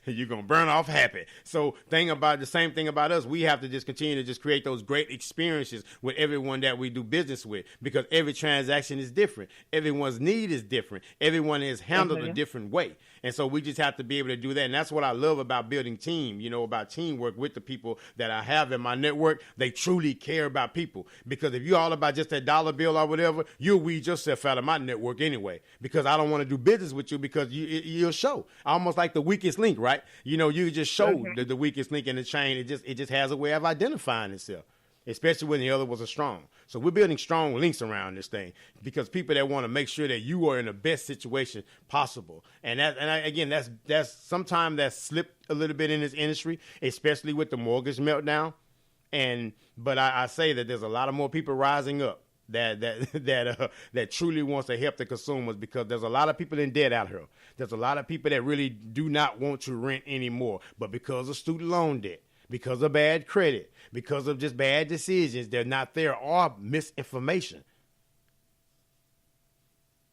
You're going to burn off happy. So the same thing about us, we have to just continue to just create those great experiences with everyone that we do business with, because every transaction is different. Everyone's need is different. Everyone is handled a different way. And so we just have to be able to do that. And that's what I love about building team, about teamwork with the people that I have in my network. They truly care about people, because if you're all about just that dollar bill or whatever, you'll weed yourself out of my network anyway, because I don't want to do business with you, because you'll show almost like the weakest link, right? You just show the weakest link in the chain. It just has a way of identifying itself, especially when the other was a strong. So we're building strong links around this thing, because people that want to make sure that you are in the best situation possible. And that's sometimes that's slipped a little bit in this industry, especially with the mortgage meltdown. But I say that there's a lot of more people rising up that truly wants to help the consumers, because there's a lot of people in debt out here. There's a lot of people that really do not want to rent anymore, but because of student loan debt, because of bad credit, because of just bad decisions, they're not there, or misinformation.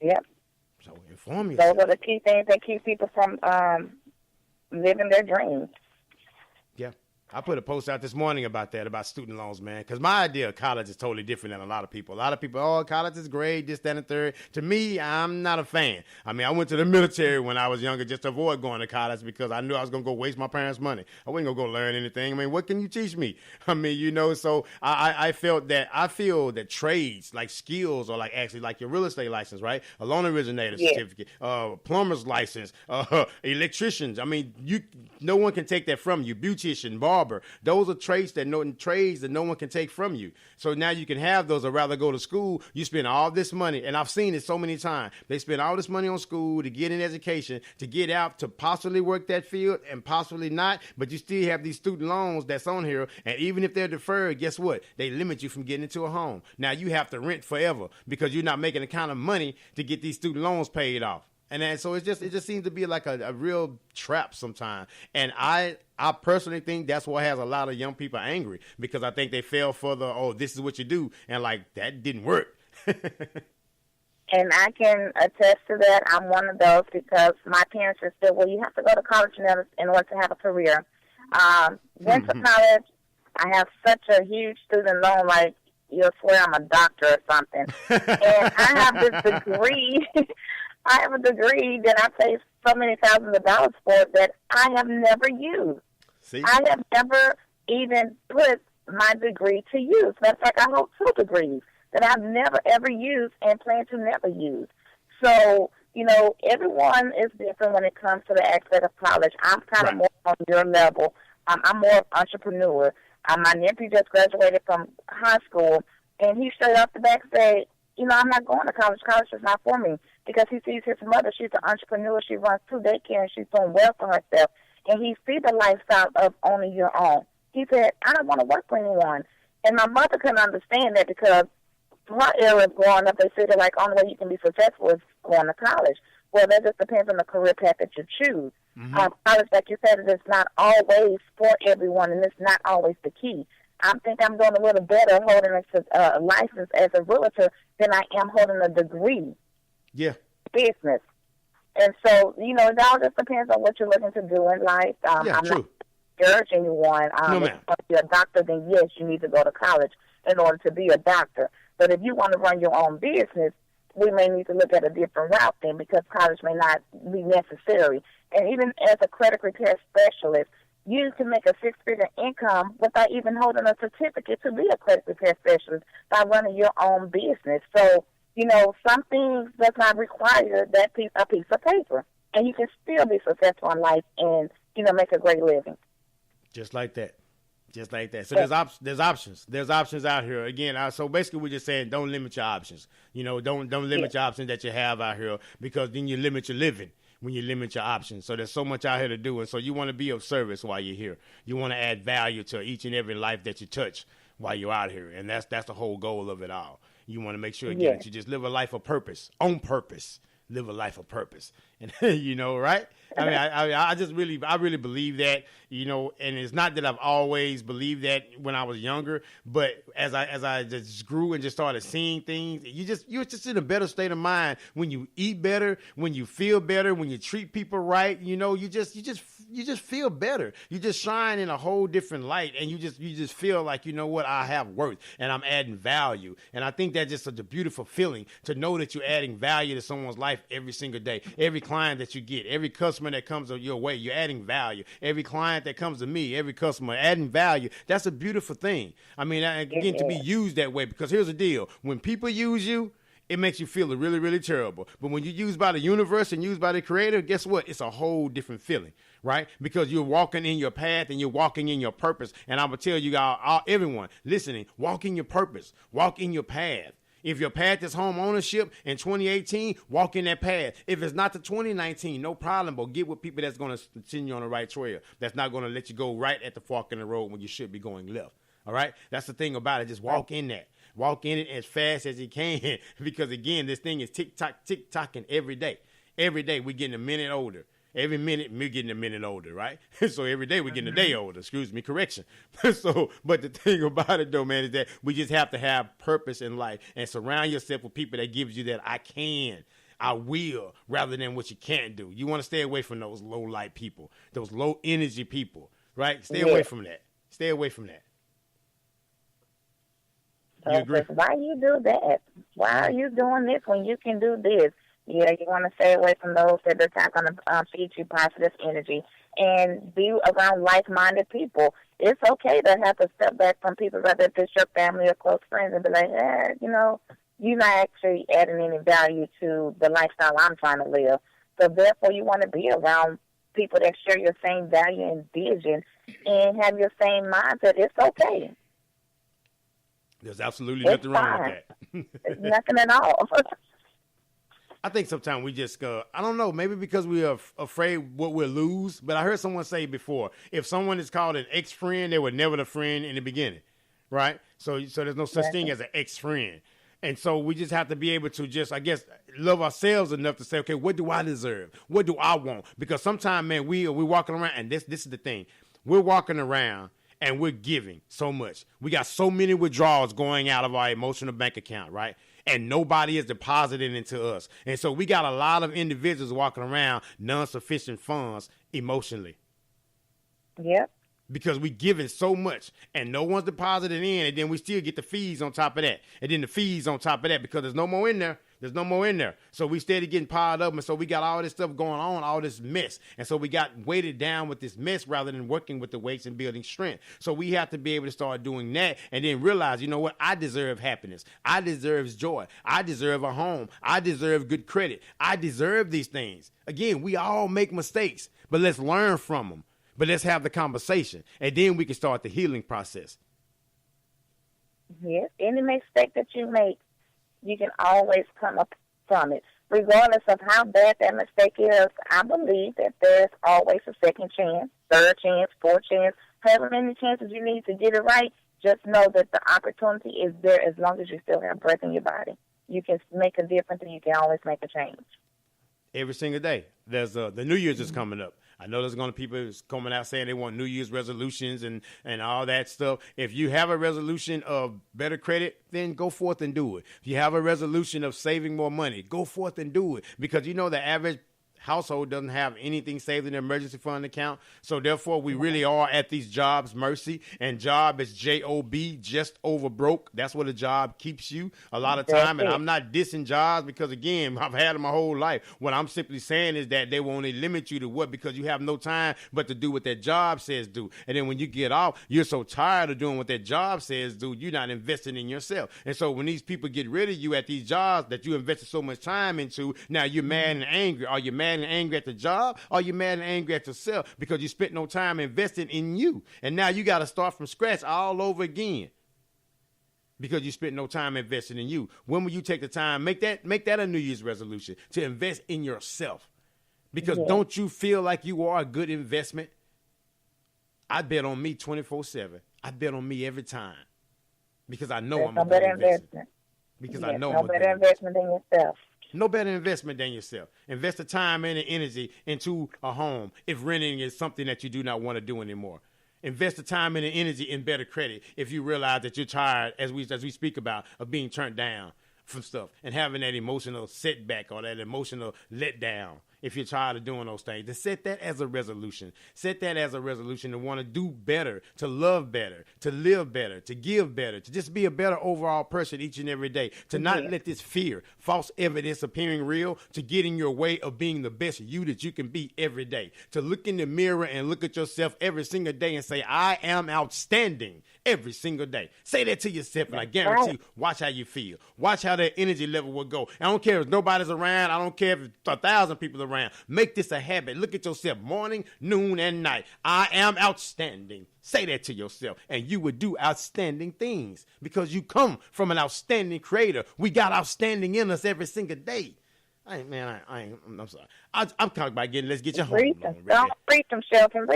Yep. So inform yourself. Those are the key things that keep people from living their dreams. Yeah. I put a post out this morning about student loans, man, because my idea of college is totally different than a lot of people. A lot of people, college is great, this, that, and the third. To me, I'm not a fan. I mean, I went to the military when I was younger just to avoid going to college, because I knew I was going to go waste my parents' money. I wasn't going to go learn anything. I mean, what can you teach me? I mean, so I feel that trades, like skills, or like actually like your real estate license, right? A loan originator certificate, plumber's license, electricians. I mean, no one can take that from you. Beautician, barber. Those are trades that no one can take from you. So now you can have those, or rather go to school. You spend all this money, and I've seen it so many times. They spend all this money on school to get an education, to get out to possibly work that field and possibly not. But you still have these student loans that's on here, and even if they're deferred, guess what? They limit you from getting into a home. Now you have to rent forever, because you're not making the kind of money to get these student loans paid off. And so it just seems to be like a real trap sometimes. And I personally think that's what has a lot of young people angry, because I think they fell for this is what you do, and like that didn't work. And I can attest to that. I'm one of those, because my parents just said, well, you have to go to college in order to have a career. Went to college. I have such a huge student loan, like you'll swear I'm a doctor or something. And I have this degree. I have a degree that I paid so many thousands of dollars for that I have never used. See? I have never even put my degree to use. Matter of fact, I hold 2 degrees that I've never, ever used and plan to never use. So, everyone is different when it comes to the aspect of college. I'm kind of more on your level. I'm more of an entrepreneur. My nephew just graduated from high school, and he straight off the back said, I'm not going to college. College is not for me, because he sees his mother. She's an entrepreneur. She runs 2 daycare, and she's doing well for herself. And he sees the lifestyle of owning your own. He said, I don't want to work for anyone. And my mother couldn't understand that, because her era of growing up, they figured like only way you can be successful is going to college. Well, that just depends on the career path that you choose. College, like you said, it is not always for everyone, and it's not always the key. I think I'm doing a little better holding a license as a realtor than I am holding a degree. Yeah. Business. And so, it all just depends on what you're looking to do in life. I'm true. not urging anyone. No, ma'am. If you're a doctor, then yes, you need to go to college in order to be a doctor. But if you want to run your own business, we may need to look at a different route then, because college may not be necessary. And even as a credit repair specialist, you can make a 6-figure income without even holding a certificate to be a credit repair specialist by running your own business. So, some things does not require a piece of paper. And you can still be successful in life and, make a great living. Just like that. So there's options. There's options out here. Again, so basically we're just saying don't limit your options. Don't limit your options that you have out here, because then you limit your living when you limit your options. So there's so much out here to do. And so you want to be of service while you're here. You want to add value to each and every life that you touch while you're out here. And that's the whole goal of it all. You want to make sure, again, that you just live a life of purpose, on purpose. Live a life of purpose. And you know, right? I mean, I really believe that, you know, and it's not that I've always believed that when I was younger, but as I just grew and just started seeing things, you're just in a better state of mind when you eat better, when you feel better, when you treat people right, you know, you just feel better. You just shine in a whole different light, and you just feel like, you know what, I have worth and I'm adding value. And I think that's just such a beautiful feeling to know that you're adding value to someone's life every single day. Every client that you get, every customer that comes your way, you're adding value. Every client that comes to me, every customer adding value. That's a beautiful thing. I mean, again, to be used that way, because here's the deal. When people use you, it makes you feel really, really terrible. But when you're used by the universe and used by the creator, guess what? It's a whole different feeling, right? Because you're walking in your path and you're walking in your purpose. And I will tell you all, everyone listening, walk in your purpose, walk in your path. If your path is home ownership in 2018, walk in that path. If it's not to 2019, no problem, but get with people that's going to send you on the right trail. That's not going to let you go right at the fork in the road when you should be going left. All right? That's the thing about it. Just walk in that. Walk in it as fast as you can, because, again, this thing is tick-tocking every day. Every day we're getting a minute older. Every minute we're getting a minute older, right? So every day we're getting a day older. Excuse me, correction. So, but the thing about it, though, man, is that we just have to have purpose in life and surround yourself with people that gives you that I can, I will, rather than what you can't do. You want to stay away from those low light people, those low energy people, right? Stay away from that. Stay away from that. You agree? Why you do that? Why are you doing this when you can do this? Yeah, you want to stay away from those that are not going to feed you positive energy, and be around like-minded people. It's okay to have to step back from people, whether it's your family or close friends, and be like, you know, you're not actually adding any value to the lifestyle I'm trying to live. So therefore, you want to be around people that share your same value and vision and have your same mindset. It's okay. There's absolutely nothing wrong with that. There's nothing at all. I think sometimes we just, I don't know, maybe because we are afraid what we'll lose. But I heard someone say before, if someone is called an ex-friend, they were never the friend in the beginning, right? So there's no such thing as an ex-friend. And so we just have to be able to just, I guess, love ourselves enough to say, okay, what do I deserve? What do I want? Because sometimes, man, we're walking around, and this is the thing. We're walking around and we're giving so much. We got so many withdrawals going out of our emotional bank account, right? And nobody is depositing into us. And so we got a lot of individuals walking around non-sufficient funds emotionally. Yep. Because we giving so much and no one's depositing in, and then we still get the fees on top of that. And then the fees on top of that, because there's no more in there. There's no more in there. So we steady getting piled up. And so we got all this stuff going on, all this mess. And so we got weighted down with this mess rather than working with the weights and building strength. So we have to be able to start doing that and then realize, you know what? I deserve happiness. I deserve joy. I deserve a home. I deserve good credit. I deserve these things. Again, we all make mistakes, but let's learn from them. But let's have the conversation. And then we can start the healing process. Yes. Any mistake that you make, you can always come up from it. Regardless of how bad that mistake is, I believe that there's always a second chance, third chance, fourth chance, however many chances you need to get it right. Just know that the opportunity is there as long as you still have breath in your body. You can make a difference, and you can always make a change. Every single day. There's the New Year's is coming up. I know there's going to be people coming out saying they want New Year's resolutions and all that stuff. If you have a resolution of better credit, then go forth and do it. If you have a resolution of saving more money, go forth and do it. Because you know the average household doesn't have anything saved in their emergency fund account. So therefore, we really are at these jobs' mercy. And job is J-O-B, just over broke. That's what a job keeps you a lot of time. And I'm not dissing jobs because, again, I've had them my whole life. What I'm simply saying is that they will only limit you to what? Because you have no time but to do what that job says do. And then when you get off, you're so tired of doing what that job says do, you're not investing in yourself. And so when these people get rid of you at these jobs that you invested so much time into, now you're mad and angry. Are you mad and angry at the job, or you mad and angry at yourself because you spent no time investing in you, and now you got to start from scratch all over again because you spent no time investing in you? When will you take the time, make that a New Year's resolution to invest in yourself? Because don't you feel like you are a good investment? I bet on me 24/7. I bet on me every time because I know I'm a good investment. Because I know I'm a good investment in yourself. No better investment than yourself. Invest the time and the energy into a home if renting is something that you do not want to do anymore. Invest the time and the energy in better credit if you realize that you're tired, as we speak about, of being turned down from stuff and having that emotional setback or that emotional letdown. If you're tired of doing those things, then set that as a resolution. Set that as a resolution to want to do better, to love better, to live better, to give better, to just be a better overall person each and every day, to not let this fear, false evidence appearing real, to get in your way of being the best you that you can be every day, to look in the mirror and look at yourself every single day and say, I am outstanding every single day. Say that to yourself, and I guarantee you, watch how you feel. Watch how that energy level will go. I don't care if nobody's around. I don't care if 1,000 people are around. Make this a habit. Look at yourself morning, noon, and night. I am outstanding. Say that to yourself, and you would do outstanding things because you come from an outstanding creator. We got outstanding in us every single day. I'm sorry. I'm talking about let's get your home loan. Don't preach them, Shelton.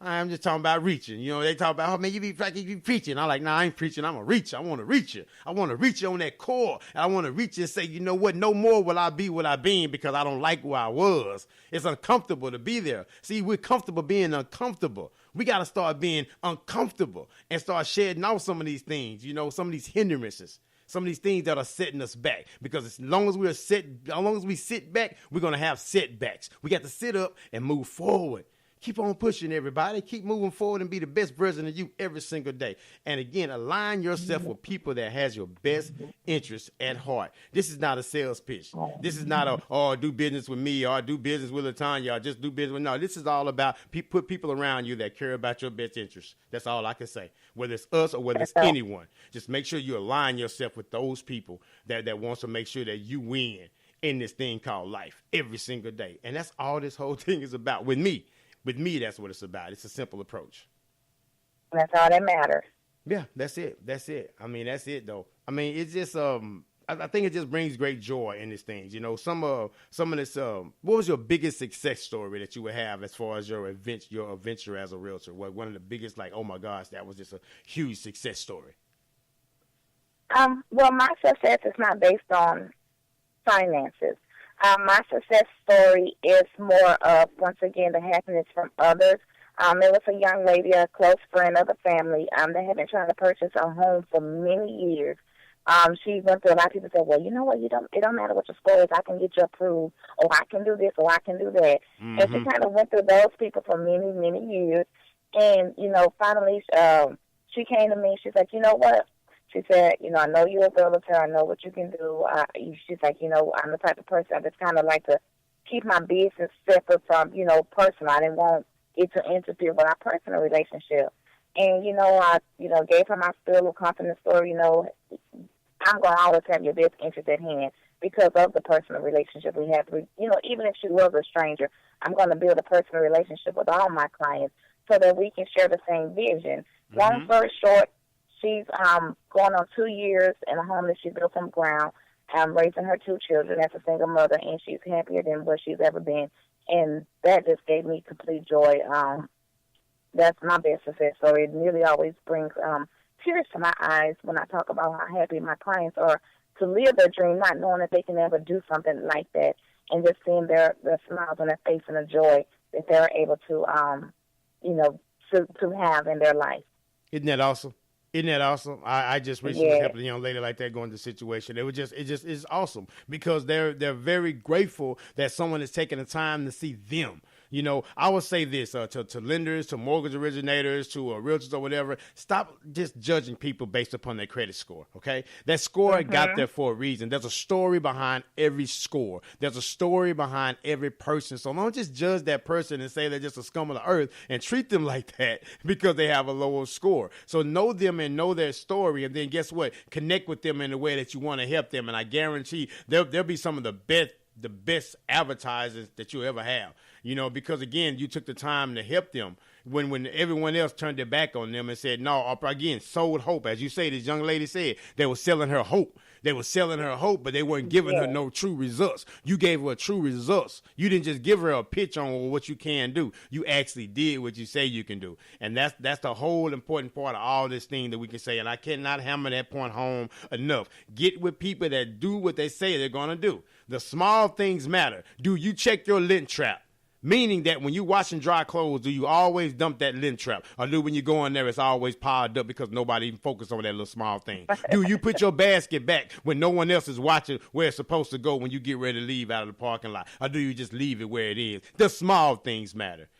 I'm just talking about reaching. You know, they talk about, oh, man, you be preaching. I'm like, nah, I ain't preaching. I'm a reacher. I want to reach you. I want to reach you on that core. And I want to reach you and say, you know what? No more will I be what I been because I don't like where I was. It's uncomfortable to be there. See, we're comfortable being uncomfortable. We got to start being uncomfortable and start shedding off some of these things, you know, some of these hindrances. Some of these things that are setting us back, because as long as we sit back, we're going to have setbacks. We got to sit up and move forward. Keep on pushing, everybody. Keep moving forward and be the best version of you every single day. And again, align yourself with people that has your best interests at heart. This is not a sales pitch. This is not do business with me, or do business with LaTonya, or just do business with, no. This is all about put people around you that care about your best interests. That's all I can say. Whether it's us or whether it's anyone, just make sure you align yourself with those people that wants to make sure that you win in this thing called life every single day. And that's all this whole thing is about with me. With me, that's what it's about. It's a simple approach. That's all that matters. Yeah, that's it. I mean, that's it, though. I mean, it's just I think it just brings great joy in these things. You know, some of this. What was your biggest success story that you would have as far as your adventure as a realtor? What one of the biggest, like, oh my gosh, that was just a huge success story. Well, my success is not based on finances. My success story is more of, once again, the happiness from others. It was a young lady, a close friend of the family, that had been trying to purchase a home for many years. She went through, a lot of people said, well, you know what, it don't matter what your score is, I can get you approved, or I can do this, or I can do that. Mm-hmm. And she kind of went through those people for many, many years. And, you know, finally, she came to me, she's like, you know what? She said, you know, I know you're a realtor. I know what you can do. She's like, you know, I'm the type of person I just kind of like to keep my business separate from, you know, personal. I didn't want it to interfere with our personal relationship. And, you know, I, you know, gave her my spill of confidence story. You know, I'm going to always have your best interest at hand because of the personal relationship we have. You know, even if she was a stranger, I'm going to build a personal relationship with all my clients so that we can share the same vision. Mm-hmm. Long story short, she's going on 2 years in a home that she built from ground, raising her 2 children as a single mother, and she's happier than what she's ever been. And that just gave me complete joy. That's my best success story. It nearly always brings tears to my eyes when I talk about how happy my clients are to live their dream, not knowing that they can ever do something like that, and just seeing their smiles on their face and the joy that they're able to, you know, to have in their life. Isn't that awesome? Isn't that awesome? I just recently helped a young lady like that go into a situation. It's awesome because they're very grateful that someone is taking the time to see them. You know, I would say this to lenders, to mortgage originators, to realtors or whatever. Stop just judging people based upon their credit score, okay? That score got there for a reason. There's a story behind every score. There's a story behind every person. So don't just judge that person and say they're just a scum of the earth and treat them like that because they have a lower score. So know them and know their story, and then guess what? Connect with them in a way that you want to help them, and I guarantee there'll be some of the best advertisers that you'll ever have. because again, you took the time to help them when everyone else turned their back on them and said, no, or again, sold hope. As you say, this young lady said, they were selling her hope. They were selling her hope, but they weren't giving her no true results. You gave her true results. You didn't just give her a pitch on what you can do. You actually did what you say you can do. And that's the whole important part of all this thing that we can say. And I cannot hammer that point home enough. Get with people that do what they say they're going to do. The small things matter. Do you check your lint trap? Meaning that when you wash and dry clothes, do you always dump that lint trap? Or do when you go in there, it's always piled up because nobody even focused on that little small thing? Do you put your basket back when no one else is watching where it's supposed to go when you get ready to leave out of the parking lot? Or do you just leave it where it is? The small things matter.